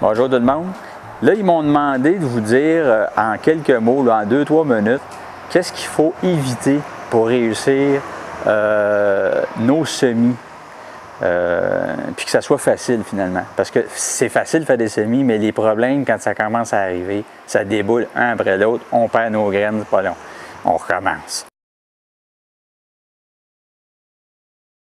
Bonjour tout le monde. Là, ils m'ont demandé de vous dire en quelques mots, là, en 2-3 minutes, qu'est-ce qu'il faut éviter pour réussir nos semis. Puis que ça soit facile finalement. Parce que c'est facile de faire des semis, mais les problèmes, quand ça commence à arriver, ça déboule un après l'autre, on perd nos graines, c'est pas long. On recommence.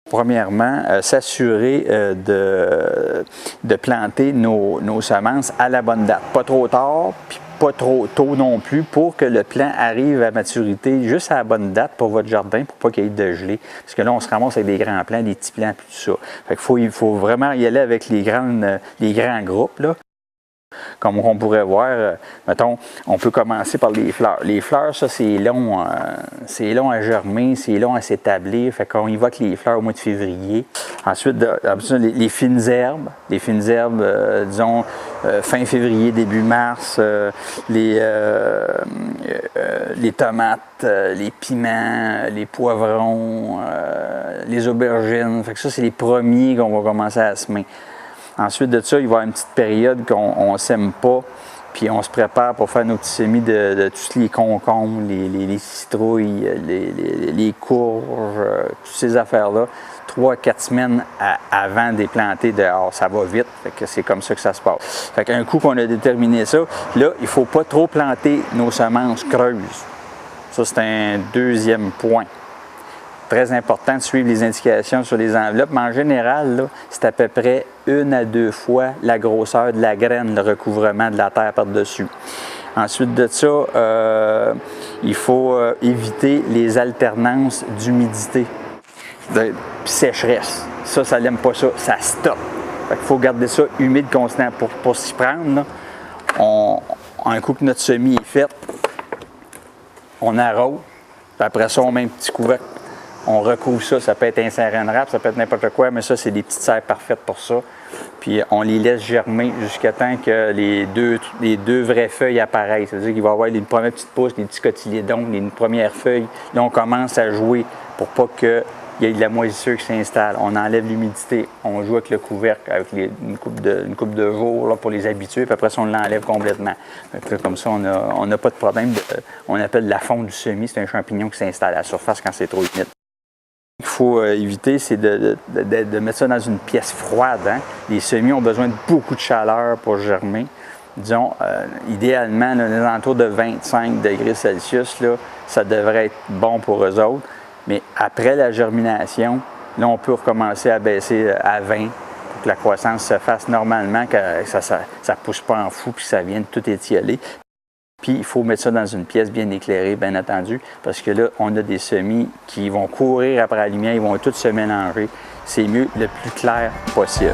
Premièrement, s'assurer de planter nos semences à la bonne date. Pas trop tard, puis pas trop tôt non plus, pour que le plant arrive à maturité juste à la bonne date pour votre jardin, pour pas qu'il y ait de gelée. Parce que là, on se ramasse avec des grands plants, des petits plants, puis tout ça. Fait qu'il faut vraiment y aller avec les grands groupes, là. Comme on pourrait voir, mettons, on peut commencer par les fleurs. Les fleurs, ça, c'est long à germer, c'est long à s'établir. Fait qu'on y va avec les fleurs au mois de février. Ensuite, les fines herbes. Les fines herbes, disons, fin février, début mars. Les tomates, les piments, les poivrons, les aubergines. Fait que ça, c'est les premiers qu'on va commencer à semer. Ensuite de ça, il va y avoir une petite période qu'on ne sème pas, puis on se prépare pour faire nos petits semis de tous les concombres, les citrouilles, les courges, toutes ces affaires-là. 3-4 semaines avant de les planter dehors. Ça va vite, fait que c'est comme ça que ça se passe. Fait qu'un coup qu'on a déterminé ça, là, il ne faut pas trop planter nos semences creuses. Ça, c'est un deuxième point. Très important de suivre les indications sur les enveloppes, mais en général, c'est à peu près 1 à 2 fois la grosseur de la graine, le recouvrement de la terre par-dessus. Ensuite de ça, il faut éviter les alternances d'humidité, puis sécheresse. Ça n'aime pas ça, ça stoppe. Il faut garder ça humide constant. Pour s'y prendre, là, un coup que notre semis est fait, on arrose, puis après ça, on met un petit couvercle. On recouvre ça, ça peut être un saran wrap, ça peut être n'importe quoi, mais ça, c'est des petites serres parfaites pour ça. Puis on les laisse germer jusqu'à temps que les deux vraies feuilles apparaissent. C'est-à-dire qu'il va y avoir une première petite pousse, les petits cotylédons, les premières feuilles. Là, on commence à jouer pour pas qu'il y ait de la moisissure qui s'installe. On enlève l'humidité, on joue avec le couvercle, avec une coupe de jours là, pour les habituer, puis après ça, on l'enlève complètement. Comme ça, on n'a pas de problème. On appelle la fonte du semis, c'est un champignon qui s'installe à la surface quand c'est trop humide. Ce qu'il faut éviter, c'est de mettre ça dans une pièce froide. Hein? Les semis ont besoin de beaucoup de chaleur pour germer. Disons, idéalement, là, aux alentours de 25 degrés Celsius, là, ça devrait être bon pour eux autres. Mais après la germination, là, on peut recommencer à baisser à 20 pour que la croissance se fasse normalement, que ça ne pousse pas en fou puis ça vienne tout étioler. Puis, il faut mettre ça dans une pièce bien éclairée, bien entendu, parce que là, on a des semis qui vont courir après la lumière, ils vont tous se mélanger. C'est mieux le plus clair possible.